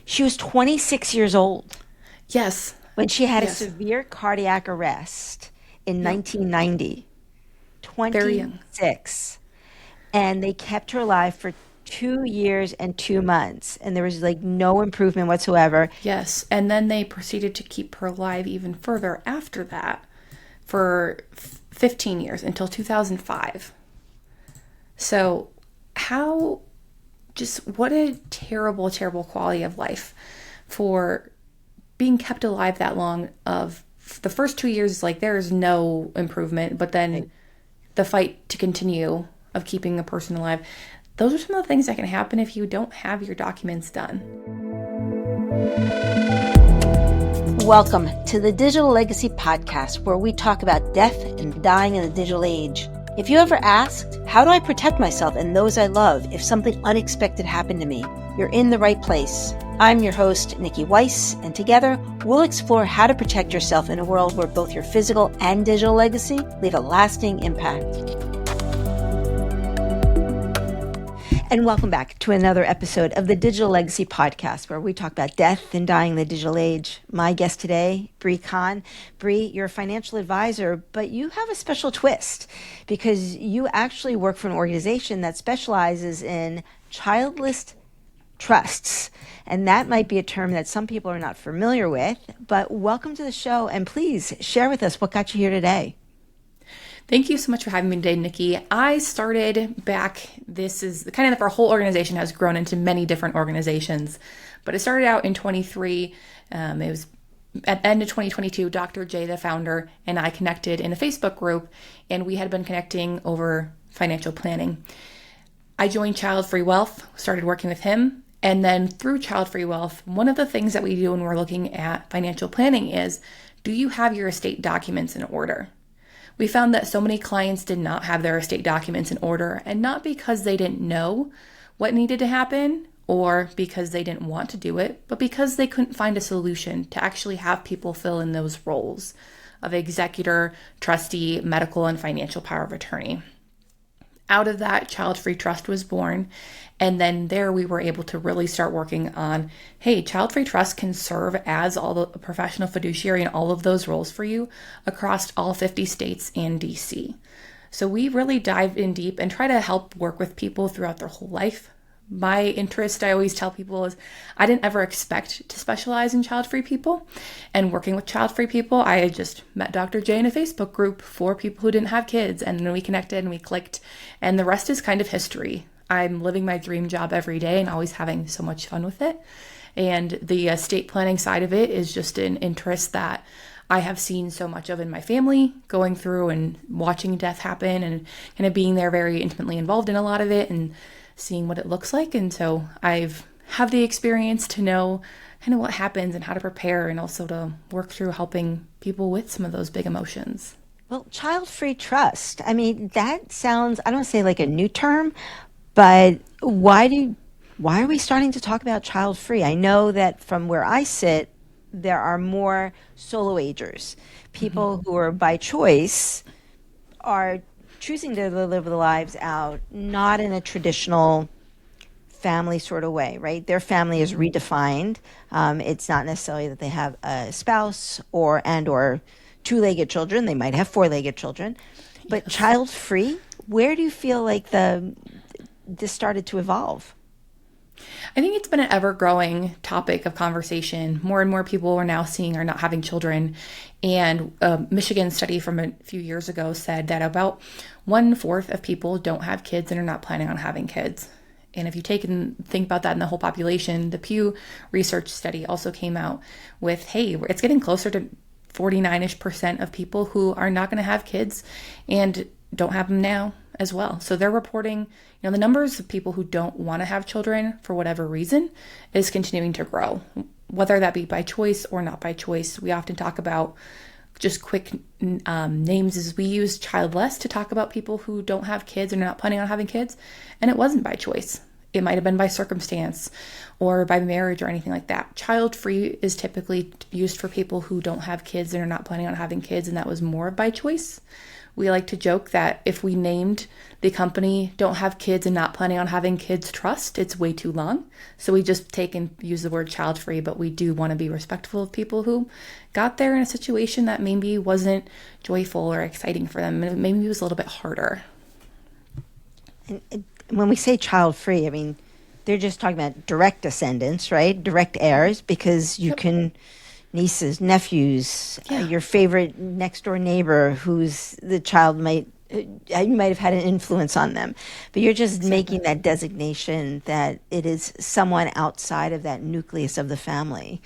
She was 26 years old Yes. when she had a Yes. severe cardiac arrest in Yep. 1990. Very young. 26. And they kept her alive for 2 years and 2 months. And there was like no improvement whatsoever. Yes. And then they proceeded to keep her alive even further after that for 15 years until 2005. So, how just what a terrible, terrible quality of life for being kept alive that long. Of the first 2 years, like there's no improvement, but then the fight to continue of keeping a person alive. Those are some of the things that can happen if you don't have your documents done. Welcome to the Digital Legacy Podcast, where we talk about death and dying in the digital age. If you ever asked, how do I protect myself and those I love if something unexpected happened to me? You're in the right place. I'm your host, Niki Weiss, and together we'll explore how to protect yourself in a world where both your physical and digital legacy leave a lasting impact. And welcome back to another episode of the Digital Legacy Podcast, where we talk about death and dying in the digital age. My guest today, Bri Conn. Bri, you're a financial advisor, but you have a special twist because you actually work for an organization that specializes in childless trusts. And that might be a term that some people are not familiar with, but welcome to the show. And please share with us what got you here today. Thank you so much for having me today, Nikki. I started back, this is kind of our whole organization has grown into many different organizations, but it started out in 23. It was at the end of 2022, Dr. J, the founder, and I connected in a Facebook group, and we had been connecting over financial planning. I joined Childfree Wealth, started working with him, and then through Childfree Wealth, one of the things that we do when we're looking at financial planning is, do you have your estate documents in order? We found that so many clients did not have their estate documents in order, and not because they didn't know what needed to happen or because they didn't want to do it, but because they couldn't find a solution to actually have people fill in those roles of executor, trustee, medical, and financial power of attorney. Out of that, Childfree Trust was born. And then there we were able to really start working on, hey, Childfree Trust can serve as all the professional fiduciary in all of those roles for you across all 50 states and DC. So we really dive in deep and try to help work with people throughout their whole life. My interest, I always tell people, is I didn't ever expect to specialize in child-free people and working with child-free people. I had just met Dr. J in a Facebook group for people who didn't have kids, and then we connected and we clicked, and the rest is kind of history. I'm living my dream job every day and always having so much fun with it. And the estate planning side of it is just an interest that I have seen so much of in my family, going through and watching death happen and kind of being there very intimately involved in a lot of it and seeing what it looks like. And so I've have the experience to know kind of what happens and how to prepare, and also to work through helping people with some of those big emotions. Well, child-free trust. I mean, that sounds, I don't say like a new term, but why are we starting to talk about child-free? I know that from where I sit, there are more solo agers, people who are by choice are choosing to live their lives out, not in a traditional family sort of way, right? Their family is redefined. It's not necessarily that they have a spouse or two-legged children. They might have four-legged children, but child-free. Where do you feel like this started to evolve? I think it's been an ever-growing topic of conversation. More and more people are now seeing are not having children. And a Michigan study from a few years ago said that about 1/4 of people don't have kids and are not planning on having kids. And if you take and think about that in the whole population, the Pew Research study also came out with, hey, it's getting closer to 49-ish% of people who are not going to have kids and don't have them now as well. So they're reporting, the numbers of people who don't want to have children for whatever reason is continuing to grow, whether that be by choice or not by choice. We often talk about just quick names as we use childless to talk about people who don't have kids and are not planning on having kids. And it wasn't by choice. It might have been by circumstance or by marriage or anything like that. Child-free is typically used for people who don't have kids and are not planning on having kids, and that was more by choice. We like to joke that if we named the company Don't Have Kids and Not Planning on Having Kids Trust, it's way too long. So we just take and use the word child free, but we do want to be respectful of people who got there in a situation that maybe wasn't joyful or exciting for them. Maybe it was a little bit harder. And when we say child free, I mean, they're just talking about direct descendants, right? Direct heirs, because you Yep. can nieces, nephews, Yeah. your favorite next door neighbor who's the child might you might have had an influence on them, but you're just making that designation that it is someone outside of that nucleus of the family.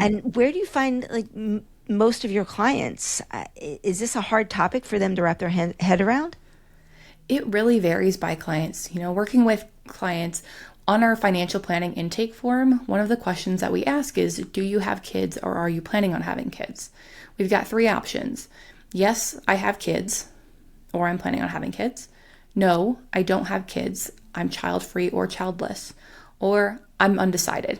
And where do you find like most of your clients? Is this a hard topic for them to wrap their head around? It really varies by clients. Working with clients on our financial planning intake form, one of the questions that we ask is, do you have kids or are you planning on having kids? We've got three options. Yes, I have kids or I'm planning on having kids. No, I don't have kids. I'm child free or childless, or I'm undecided.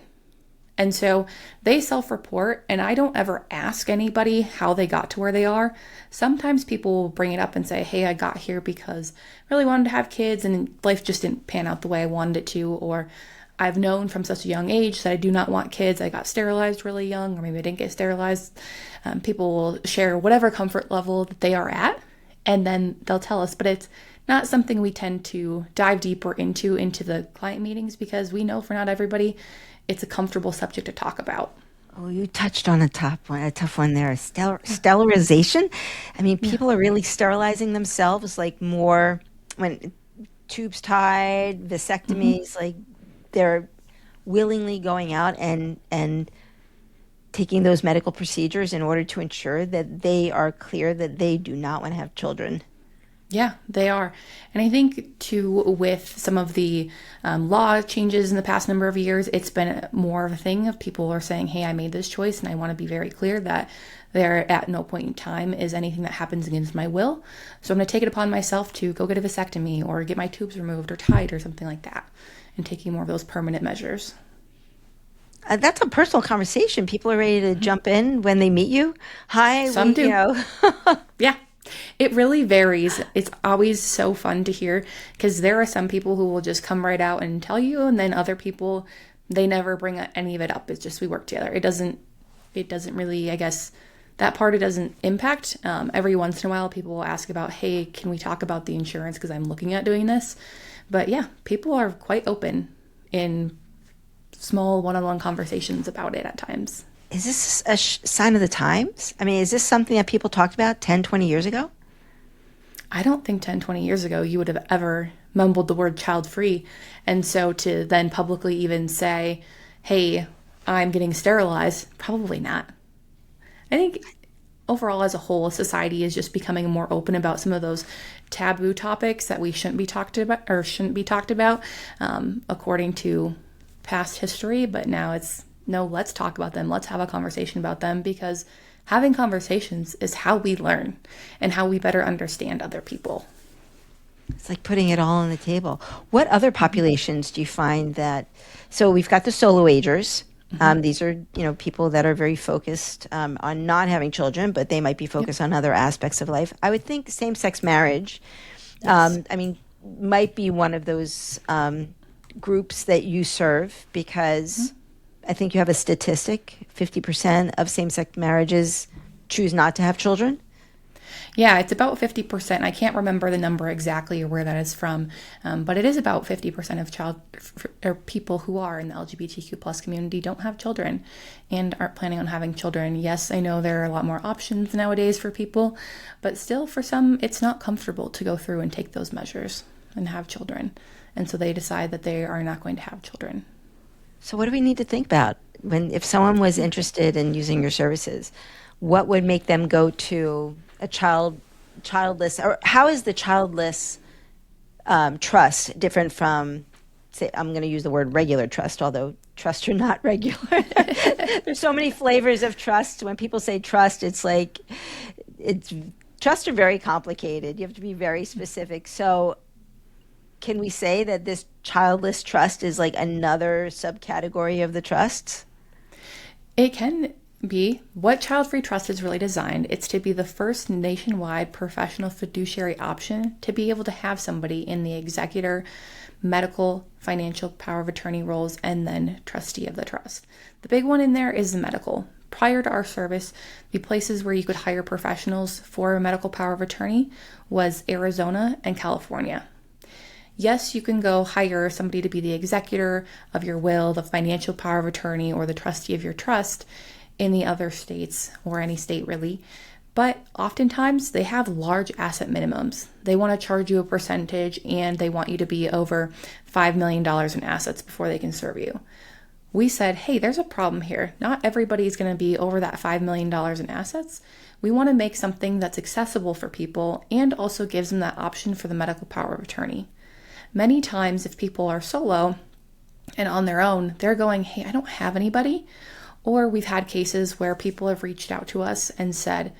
And so they self-report, and I don't ever ask anybody how they got to where they are. Sometimes people will bring it up and say, hey, I got here because I really wanted to have kids and life just didn't pan out the way I wanted it to, or I've known from such a young age that I do not want kids. I got sterilized really young, or maybe I didn't get sterilized. People will share whatever comfort level that they are at, and then they'll tell us, but it's not something we tend to dive deeper into the client meetings, because we know for not everybody, it's a comfortable subject to talk about. Oh, you touched on a tough one there. Sterilization. I mean, people are really sterilizing themselves, like more when tubes tied, vasectomies, like they're willingly going out and taking those medical procedures in order to ensure that they are clear that they do not want to have children. Yeah, they are. And I think, too, with some of the law changes in the past number of years, it's been more of a thing of people are saying, hey, I made this choice and I want to be very clear that there at no point in time is anything that happens against my will. So I'm going to take it upon myself to go get a vasectomy or get my tubes removed or tied or something like that, and taking more of those permanent measures. That's a personal conversation. People are ready to jump in when they meet you. Hi, Some do. you know. Yeah, it really varies. It's always so fun to hear, because there are some people who will just come right out and tell you, and then other people, they never bring any of it up. It's just we work together. It doesn't really, I guess, that part it doesn't impact. Every once in a while, people will ask about, hey, can we talk about the insurance because I'm looking at doing this? But yeah, people are quite open in small one-on-one conversations about it at times. Is this a sign of the times? I mean, is this something that people talked about 10, 20 years ago? I don't think 10, 20 years ago you would have ever mumbled the word child free. And so to then publicly even say, hey, I'm getting sterilized, probably not. I think overall as a whole, society is just becoming more open about some of those taboo topics that we shouldn't be talked about according to past history. But now it's, no, let's talk about them. Let's have a conversation about them, because having conversations is how we learn and how we better understand other people. It's like putting it all on the table. What other populations do you find that? So we've got the solo agers. These are, people that are very focused on not having children, but they might be focused on other aspects of life. I would think same-sex marriage, Yes. might be one of those groups that you serve, because I think you have a statistic, 50% of same-sex marriages choose not to have children. Yeah, it's about 50%. I can't remember the number exactly or where that is from, but it is about 50% of people who are in the LGBTQ plus community don't have children and aren't planning on having children. Yes, I know there are a lot more options nowadays for people, but still for some, it's not comfortable to go through and take those measures and have children. And so they decide that they are not going to have children. So what do we need to think about if someone was interested in using your services? What would make them go to a childless, or how is the childless trust different from, say, I'm going to use the word regular trust, although trusts are not regular. There's so many flavors of trust. When people say trust, it's like, trusts are very complicated. You have to be very specific. So can we say that this childless trust is like another subcategory of the trusts? It can B, what Childfree Trust is really designed, it's to be the first nationwide professional fiduciary option to be able to have somebody in the executor, medical, financial power of attorney roles, and then trustee of the trust. The big one in there is the medical. Prior to our service, the places where you could hire professionals for a medical power of attorney was Arizona and California. Yes, you can go hire somebody to be the executor of your will, the financial power of attorney, or the trustee of your trust in the other states, or any state really. But oftentimes they have large asset minimums. They want to charge you a percentage and they want you to be over $5 million in assets before they can serve you. We said, hey, there's a problem here. Not everybody's going to be over that $5 million in assets. We want to make something that's accessible for people and also gives them that option for the medical power of attorney. Many times if people are solo and on their own, they're going, hey, I don't have anybody. Or we've had cases where people have reached out to us and said,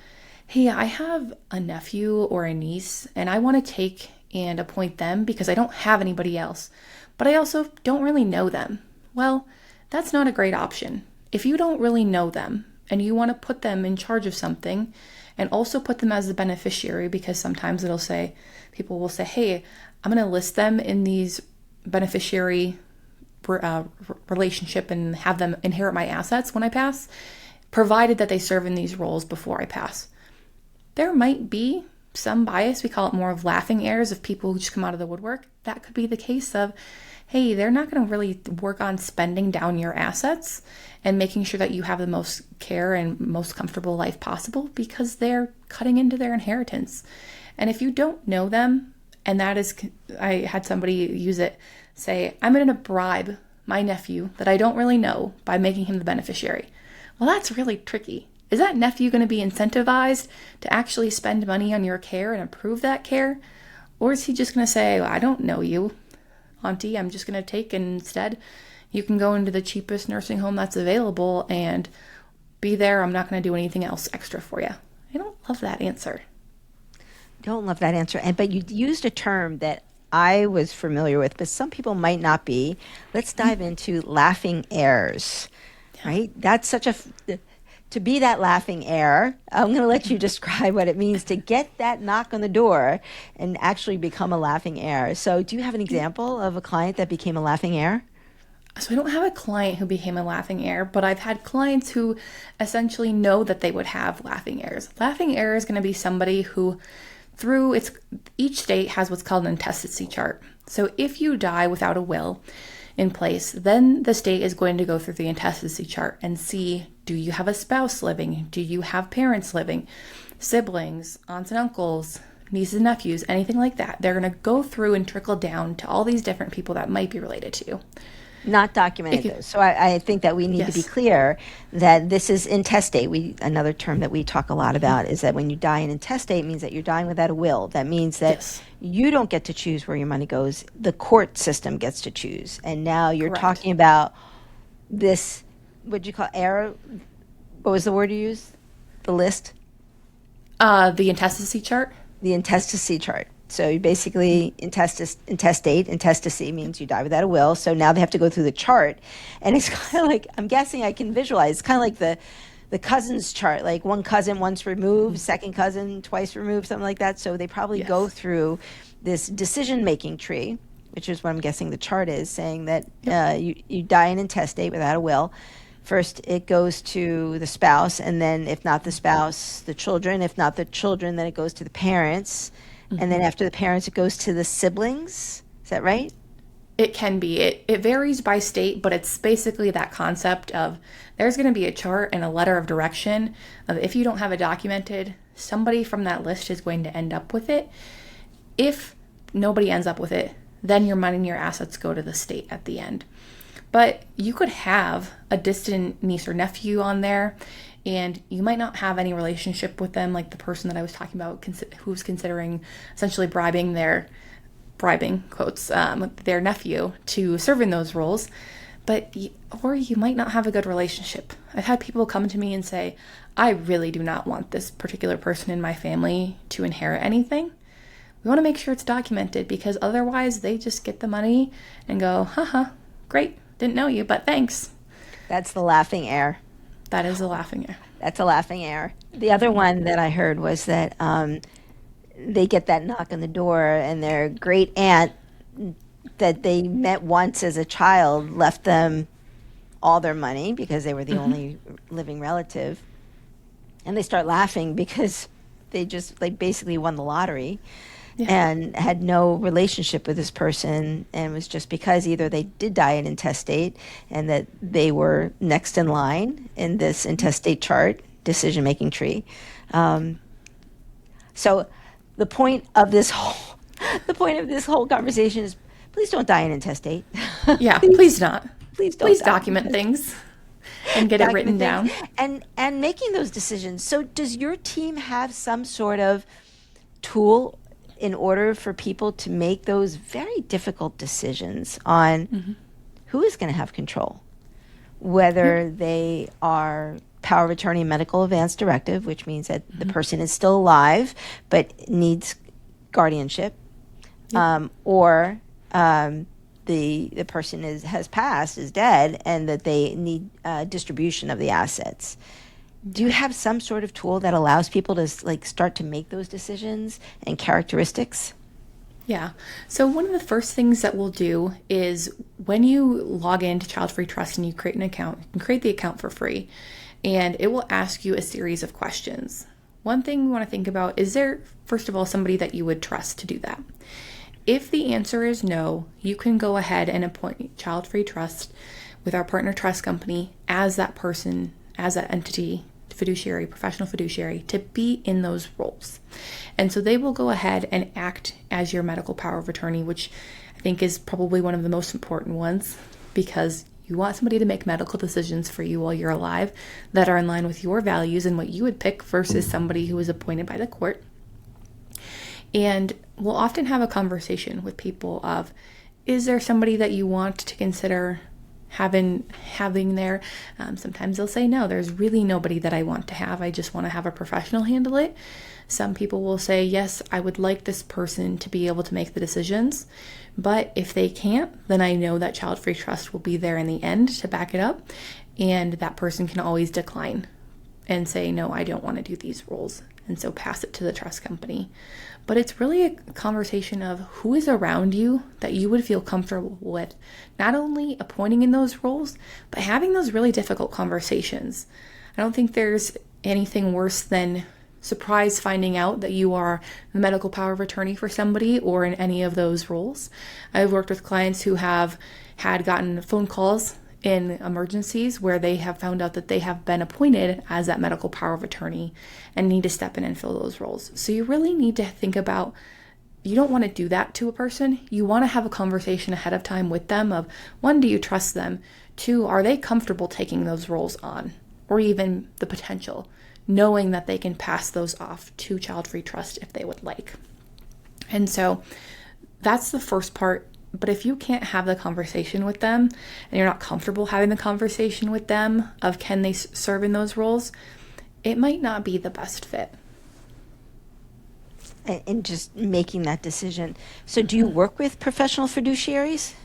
hey, I have a nephew or a niece and I want to take and appoint them because I don't have anybody else, but I also don't really know them. Well, that's not a great option. If you don't really know them and you want to put them in charge of something and also put them as the beneficiary, because sometimes people will say, hey, I'm going to list them in these beneficiary relationship and have them inherit my assets when I pass, provided that they serve in these roles before I pass. There might be some bias. We call it more of laughing heirs of people who just come out of the woodwork. That could be the case of, hey, they're not going to really work on spending down your assets and making sure that you have the most care and most comfortable life possible because they're cutting into their inheritance. And if you don't know them, and that is, I had somebody use it, say, I'm going to bribe my nephew that I don't really know by making him the beneficiary. Well, that's really tricky. Is that nephew going to be incentivized to actually spend money on your care and approve that care? Or is he just going to say, well, I don't know you, auntie, I'm just going to take, and instead you can go into the cheapest nursing home that's available and be there. I'm not going to do anything else extra for you. I don't love that answer. Don't love that answer. But you used a term that I was familiar with, but some people might not be. Let's dive into laughing heirs, right? That's to be that laughing heir. I'm going to let you describe what it means to get that knock on the door and actually become a laughing heir. So do you have an example of a client that became a laughing heir? So I don't have a client who became a laughing heir, but I've had clients who essentially know that they would have laughing heirs. Laughing heir is going to be somebody who each state has what's called an intestacy chart. So if you die without a will in place, then the state is going to go through the intestacy chart and see, do you have a spouse living? Do you have parents living? Siblings, aunts and uncles, nieces and nephews, anything like that. They're going to go through and trickle down to all these different people that might be related to you. Not documented, though. So I think that we need to be clear that this is intestate. Another term that we talk a lot about is that when you die in intestate, it means that you're dying without a will. That means that you don't get to choose where your money goes. The court system gets to choose. And now you're talking about this, what do you call heir? What was the word you used? The list? The intestacy chart? The intestacy chart. So you basically intestacy means you die without a will. So now they have to go through the chart. And it's kind of like, I'm guessing I can visualize, it's kind of like the cousins chart, like one cousin once removed, second cousin twice removed, something like that. So they probably go through this decision-making tree, which is what I'm guessing the chart is, saying that you die in intestate without a will. First, it goes to the spouse, and then if not the spouse, the children. If not the children, then it goes to the parents. And then after the parents, it goes to the siblings. Is that right? It can be. It varies by state, but it's basically that concept of there's going to be a chart and a letter of direction of if you don't have it documented, somebody from that list is going to end up with it. If nobody ends up with it, then your money and your assets go to the state at the end. But you could have a distant niece or nephew on there, and you might not have any relationship with them, like the person that I was talking about who's considering essentially bribing quotes, their nephew to serve in those roles, or you might not have a good relationship. I've had people come to me and say, I really do not want this particular person in my family to inherit anything. We want to make sure it's documented because otherwise they just get the money and go, haha, great, didn't know you, but thanks. That's the laughing heir. That is a laughing heir. That's a laughing heir. The other one that I heard was that they get that knock on the door, and their great aunt that they met once as a child left them all their money because they were the only living relative. And they start laughing because they basically won the lottery and had no relationship with this person. And it was just because either they did die in intestate and that they were next in line in this intestate chart, decision making tree. So the point of this whole conversation is please don't die in intestate. Yeah, please not. Please don't Please die. document things and get it written down. And making those decisions. So does your team have some sort of tool in order for people to make those very difficult decisions on who is going to have control? Whether they are power of attorney medical advance directive, which means that the person is still alive but needs guardianship, or the person has passed, is dead, and that they need distribution of the assets. Do you have some sort of tool that allows people to start to make those decisions and characteristics? Yeah. So one of the first things that we'll do is when you log into Childfree Trust and you create an account, you can create the account for free, and it will ask you a series of questions. One thing we want to think about, is there, first of all, somebody that you would trust to do that? If the answer is no, you can go ahead and appoint Childfree Trust with our partner trust company as that person, as that entity, fiduciary, professional fiduciary, to be in those roles. And so they will go ahead and act as your medical power of attorney, which I think is probably one of the most important ones, because you want somebody to make medical decisions for you while you're alive that are in line with your values and what you would pick versus somebody who is appointed by the court. And we'll often have a conversation with people of, is there somebody that you want to consider having there? Sometimes they'll say, no, there's really nobody that I want to have. I just want to have a professional handle it. Some people will say, yes, I would like this person to be able to make the decisions. But if they can't, then I know that Childfree Trust will be there in the end to back it up. And that person can always decline and say, no, I don't want to do these roles. And so pass it to the trust company. But it's really a conversation of who is around you that you would feel comfortable with, not only appointing in those roles, but having those really difficult conversations. I don't think there's anything worse than surprise finding out that you are the medical power of attorney for somebody or in any of those roles. I've worked with clients who have had gotten phone calls in emergencies where they have found out that they have been appointed as that medical power of attorney and need to step in and fill those roles. So you really need to think about, you don't want to do that to a person. You want to have a conversation ahead of time with them of, one, do you trust them? Two, are they comfortable taking those roles on? Or even the potential, knowing that they can pass those off to Childfree Trust if they would like. And so that's the first part. But if you can't have the conversation with them and you're not comfortable having the conversation with them of can they serve in those roles, it might not be the best fit. And just making that decision. So do you work with professional fiduciaries?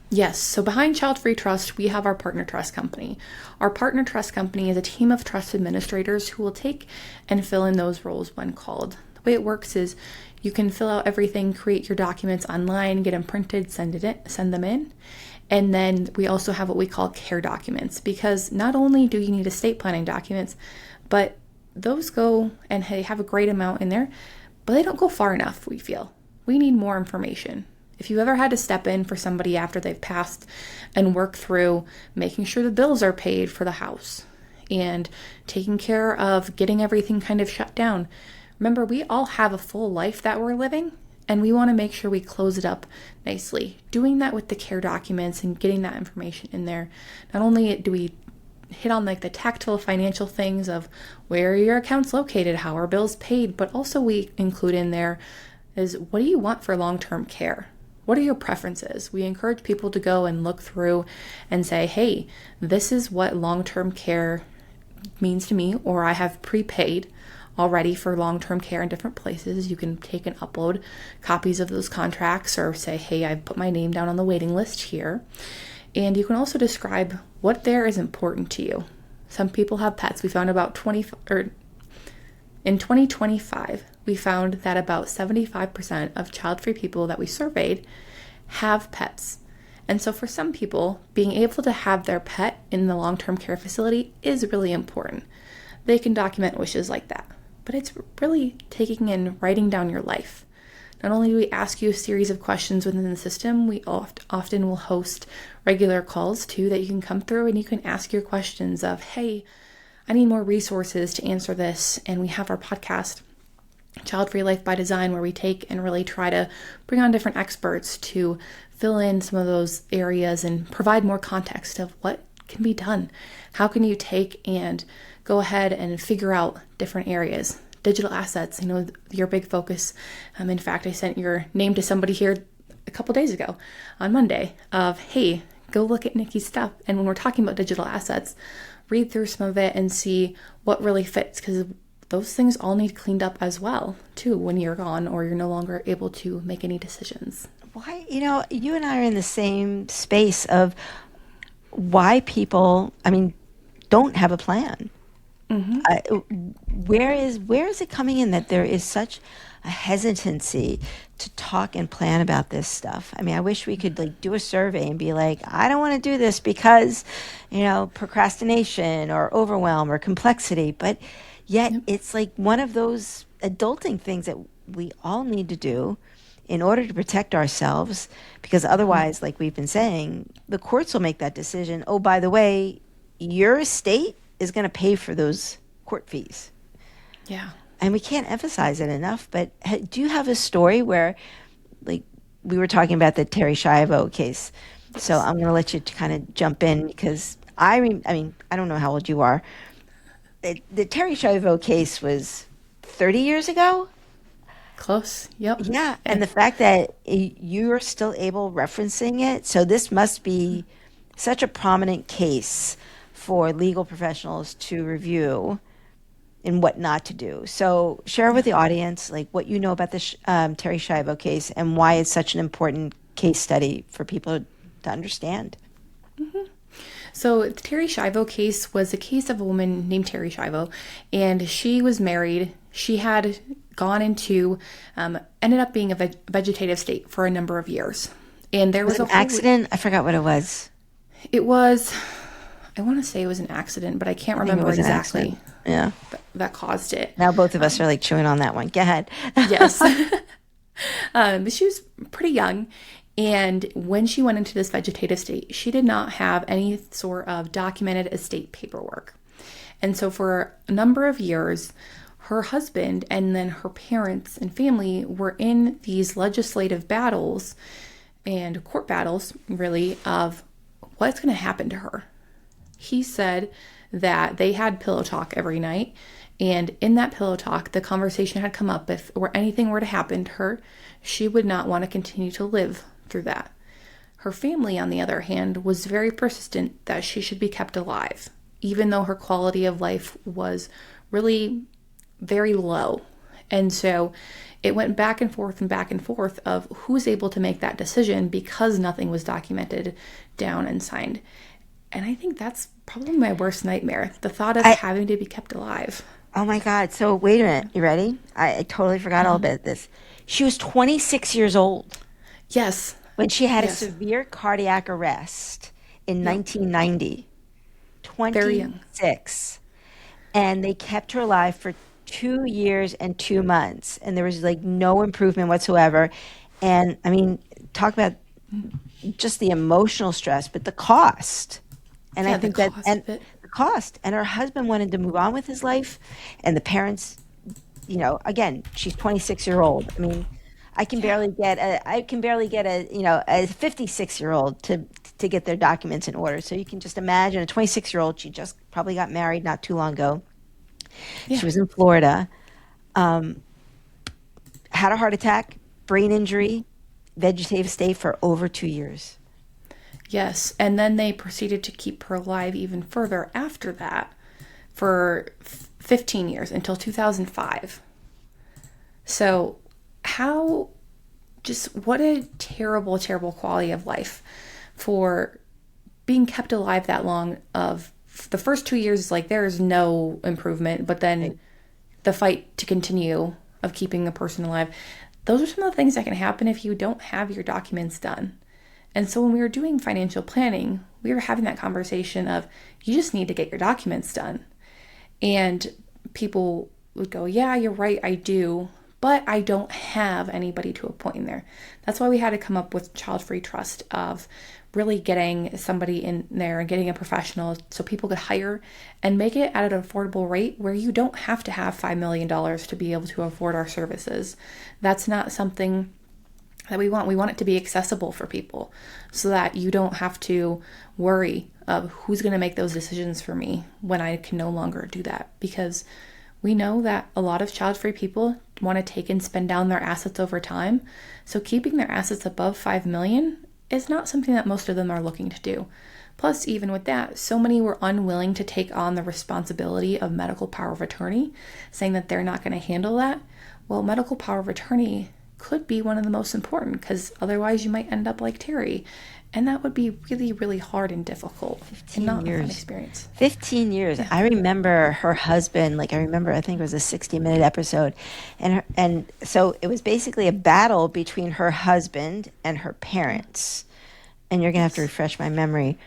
Yes. So behind Childfree Trust, we have our partner trust company. Our partner trust company is a team of trust administrators who will take and fill in those roles when called. The way it works is you can fill out everything, create your documents online, get them printed, send them in. And then we also have what we call care documents, because not only do you need estate planning documents, but those go and they have a great amount in there, but they don't go far enough, we feel. We need more information. If you've ever had to step in for somebody after they've passed and work through making sure the bills are paid for the house and taking care of getting everything kind of shut down, remember, we all have a full life that we're living, and we want to make sure we close it up nicely. Doing that with the care documents and getting that information in there, not only do we hit on like the tactile financial things of where are your accounts located, how are bills paid, but also we include in there is, what do you want for long-term care? What are your preferences? We encourage people to go and look through and say, hey, this is what long-term care means to me, or I have prepaid already for long-term care in different places. You can take and upload copies of those contracts or say, hey, I've put my name down on the waiting list here. And you can also describe what there is important to you. Some people have pets. We found about 20, or in 2025, we found that about 75% of child-free people that we surveyed have pets. And so for some people, being able to have their pet in the long-term care facility is really important. They can document wishes like that. But it's really taking and writing down your life. Not only do we ask you a series of questions within the system, we often will host regular calls too that you can come through and you can ask your questions of, hey, I need more resources to answer this. And we have our podcast, Child-Free Life by Design, where we take and really try to bring on different experts to fill in some of those areas and provide more context of what can be done. How can you take and go ahead and figure out different areas? Digital assets, your big focus. In fact, I sent your name to somebody here a couple days ago on Monday of, hey, go look at Niki's stuff. And when we're talking about digital assets, read through some of it and see what really fits, because those things all need cleaned up as well, too, when you're gone or you're no longer able to make any decisions. Why, you and I are in the same space of why people, don't have a plan. Where is it coming in that there is such a hesitancy to talk and plan about this stuff? I wish we could do a survey and be like, I don't want to do this because, procrastination or overwhelm or complexity. But yet it's like one of those adulting things that we all need to do in order to protect ourselves, because otherwise, like we've been saying, the courts will make that decision. Oh, by the way, your estate is going to pay for those court fees. Yeah. And we can't emphasize it enough, but do you have a story where, like, we were talking about the Terry Schiavo case. So I'm going to let you kind of jump in, because I don't know how old you are. The Terry Schiavo case was 30 years ago? Close. Yep. Yeah. And the fact that you're still able referencing it. So this must be such a prominent case for legal professionals to review and what not to do. So share with the audience what you know about the Terry Schiavo case and why it's such an important case study for people to understand. So the Terry Schiavo case was a case of a woman named Terry Schiavo, and she was married. She had gone into, ended up being a vegetative state for a number of years. And there was an accident. I forgot what it was. It was, I want to say it was an accident, but I can't remember exactly. Yeah. That caused it. Now both of us are chewing on that one. Go ahead. Yes. She was pretty young. And when she went into this vegetative state, she did not have any sort of documented estate paperwork. And so for a number of years, her husband and then her parents and family were in these legislative battles and court battles, really, of what's going to happen to her. He said that they had pillow talk every night. And in that pillow talk, the conversation had come up, if or anything were to happen to her, she would not want to continue to live through that. Her family, on the other hand, was very persistent that she should be kept alive, even though her quality of life was really very low. And so it went back and forth of who's able to make that decision, because nothing was documented down and signed. And I think that's probably my worst nightmare, the thought of having to be kept alive. Oh my God. So wait a minute. You ready? I totally forgot all about this. She was 26 years old. Yes. When she had a severe cardiac arrest in 1990. 26. And they kept her alive for 2 years and 2 months. And there was no improvement whatsoever. And talk about just the emotional stress, but the cost. And I think the cost. And her husband wanted to move on with his life. And the parents, again, she's 26-year-old. I can barely get a 56-year-old to get their documents in order. So you can just imagine a 26-year-old. She just probably got married not too long ago. Yeah. She was in Florida, had a heart attack, brain injury, vegetative state for over 2 years. Yes, and then they proceeded to keep her alive even further after that for 15 years until 2005. So what a terrible, terrible quality of life for being kept alive that long, of the first 2 years is like there is no improvement, but then the fight to continue of keeping a person alive, those are some of the things that can happen if you don't have your documents done. And so when we were doing financial planning, we were having that conversation of, you just need to get your documents done. And people would go, yeah, you're right, I do, but I don't have anybody to appoint in there. That's why we had to come up with Childfree Trust, of really getting somebody in there and getting a professional so people could hire and make it at an affordable rate where you don't have to have $5 million to be able to afford our services. That's not something that we want. We want it to be accessible for people so that you don't have to worry of who's going to make those decisions for me when I can no longer do that. Because we know that a lot of child-free people want to take and spend down their assets over time. So keeping their assets above 5 million is not something that most of them are looking to do. Plus, even with that, so many were unwilling to take on the responsibility of medical power of attorney, saying that they're not going to handle that. Well, medical power of attorney could be one of the most important, because otherwise you might end up like Terry. And that would be really, really hard and difficult. 15 and not years. a fun experience. 15 years. I remember her husband, I think it was a 60-minute episode. And so it was basically a battle between her husband and her parents. And you're going to have to refresh my memory.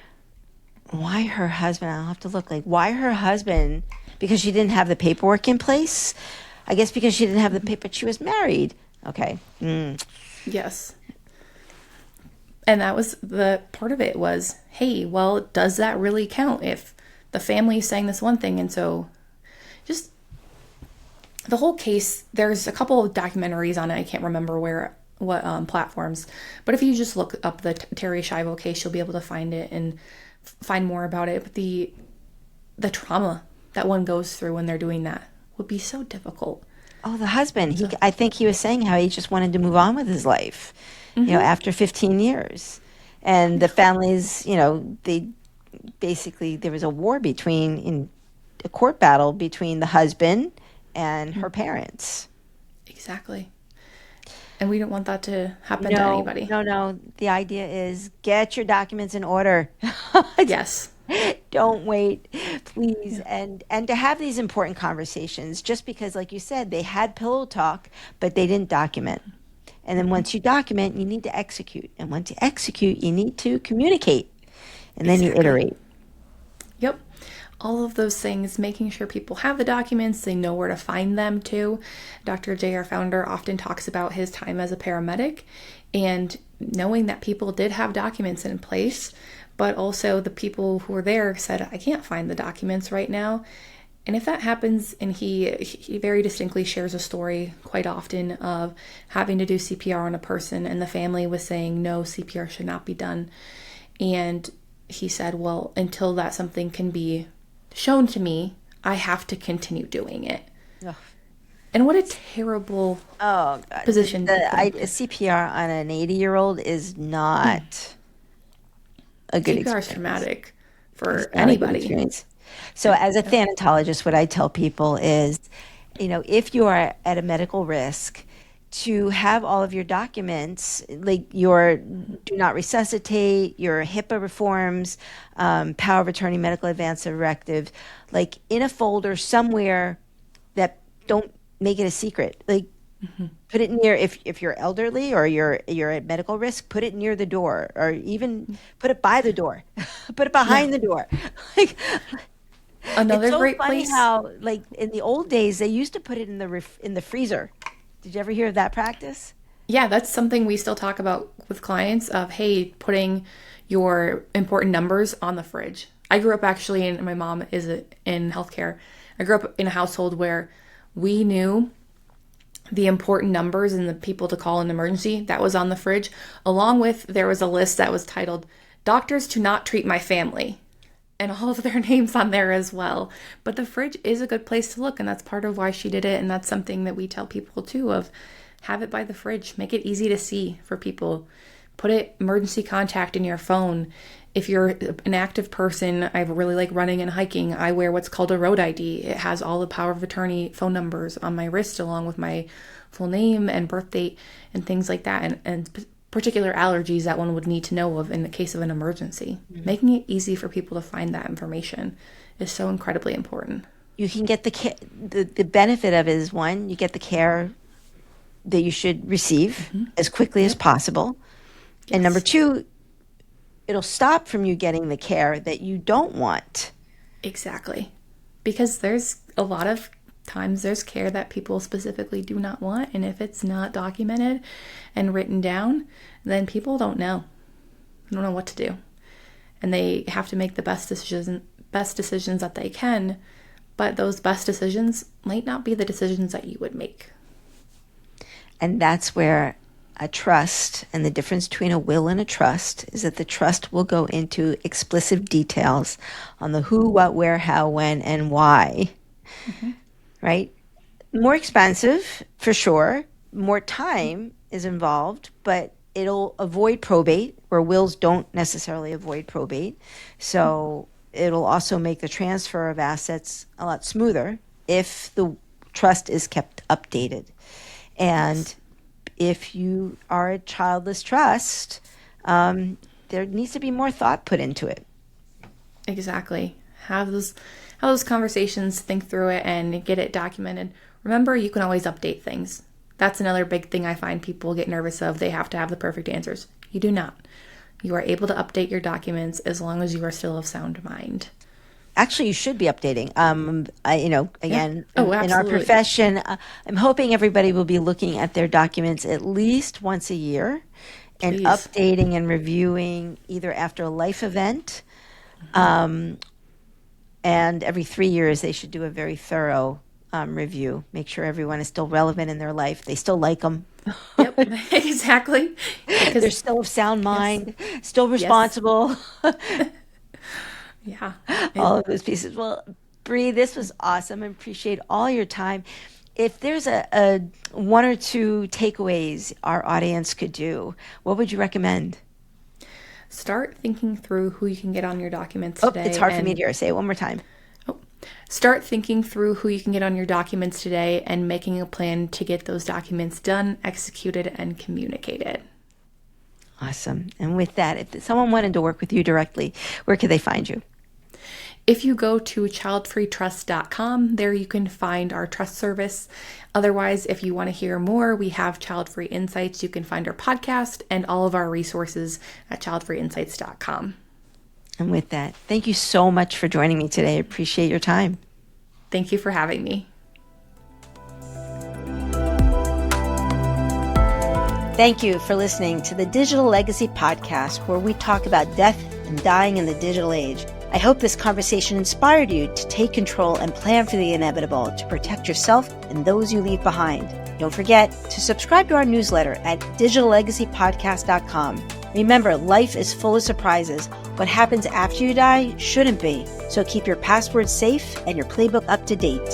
Why her husband? I'll have to look. Why her husband? Because she didn't have the paperwork in place? I guess because she didn't have the paper, but she was married. Okay. Yes. And that was the part of it was, hey, well, does that really count if the family is saying this one thing? And so just the whole case, there's a couple of documentaries on it. I can't remember what platforms, but if you just look up the Terry Schiavo case, you'll be able to find it and find more about it. But the trauma that one goes through when they're doing that would be so difficult. Oh, the husband. I think he was saying how he just wanted to move on with his life, after 15 years. And the families, they basically, there was a war in a court battle between the husband and her parents. Exactly. And we don't want that to happen to anybody. No. The idea is get your documents in order. Yes. Don't wait, please. Yeah. And to have these important conversations, just because, like you said, they had pillow talk, but they didn't document. And then once you document, you need to execute. And once you execute, you need to communicate. And then you iterate. Yep. All of those things, making sure people have the documents, they know where to find them too. Dr. J, our founder, often talks about his time as a paramedic and knowing that people did have documents in place, but also the people who were there said, I can't find the documents right now. And if that happens, and he very distinctly shares a story quite often of having to do CPR on a person, and the family was saying, no, CPR should not be done. And he said, well, until that something can be shown to me, I have to continue doing it. Ugh. And what a terrible position. CPR on an 80-year-old is not a good experience. CPR is traumatic for anybody. So as a thanatologist, what I tell people is, if you are at a medical risk, to have all of your documents, like your do not resuscitate, your HIPAA reforms, power of attorney, medical advance directive, in a folder somewhere that don't make it a secret. Put it near, if you're elderly or you're at medical risk, put it near the door, or even put it by the door, put it behind the door. Another it's so great funny place. How in the old days they used to put it in the freezer. Did you ever hear of that practice? Yeah, that's something we still talk about with clients of, hey, putting your important numbers on the fridge. I grew up actually, and my mom is in healthcare. I grew up in a household where we knew the important numbers and the people to call in emergency. That was on the fridge. Along with, there was a list that was titled, doctors to not treat my family. And all of their names on there as well. But the fridge is a good place to look, and that's part of why she did it. And that's something that we tell people too, of have it by the fridge. Make it easy to see for people. Put it emergency contact in your phone. If you're an active person, I really like running and hiking. I wear what's called a road ID. It has all the power of attorney phone numbers on my wrist, along with my full name and birth date and things like that. And particular allergies that one would need to know of in the case of an emergency. Mm-hmm. Making it easy for people to find that information is so incredibly important. You can get the benefit of it is, one, you get the care that you should receive as quickly as possible. Yes. And number two, it'll stop from you getting the care that you don't want. Exactly. Because there's a lot of times there's care that people specifically do not want. And if it's not documented and written down, then people don't know. They don't know what to do. And they have to make the best decisions that they can. But those best decisions might not be the decisions that you would make. And that's where a trust, and the difference between a will and a trust is that the trust will go into explicit details on the who, what, where, how, when, and why. Right? More expensive, for sure. More time is involved, but it'll avoid probate, where wills don't necessarily avoid probate. So it'll also make the transfer of assets a lot smoother if the trust is kept updated. And if you are a childless trust, there needs to be more thought put into it. Exactly. Have those conversations, think through it, and get it documented. Remember, you can always update things. That's another big thing I find people get nervous of. They have to have the perfect answers. You do not. You are able to update your documents as long as you are still of sound mind. Actually, you should be updating. Again, Oh, in our profession, I'm hoping everybody will be looking at their documents at least once a year and updating and reviewing either after a life event, and every 3 years they should do a very thorough review. Make sure everyone is still relevant in their life. They still like them. Yep, exactly. They're still of sound mind, still responsible. Yeah. All of those pieces. Well, Bri, this was awesome. I appreciate all your time. If there's a one or two takeaways our audience could do, what would you recommend? Start thinking through who you can get on your documents today. It's hard for me to hear. Say it one more time. Start thinking through who you can get on your documents today and making a plan to get those documents done, executed, and communicated. Awesome. And with that, if someone wanted to work with you directly, where could they find you? If you go to childfreetrust.com, there you can find our trust service. Otherwise, if you want to hear more, we have Childfree Insights. You can find our podcast and all of our resources at childfreeinsights.com. And with that, thank you so much for joining me today. I appreciate your time. Thank you for having me. Thank you for listening to the Digital Legacy Podcast, where we talk about death and dying in the digital age. I hope this conversation inspired you to take control and plan for the inevitable to protect yourself and those you leave behind. Don't forget to subscribe to our newsletter at digitallegacypodcast.com. Remember, life is full of surprises. What happens after you die shouldn't be. So keep your passwords safe and your playbook up to date.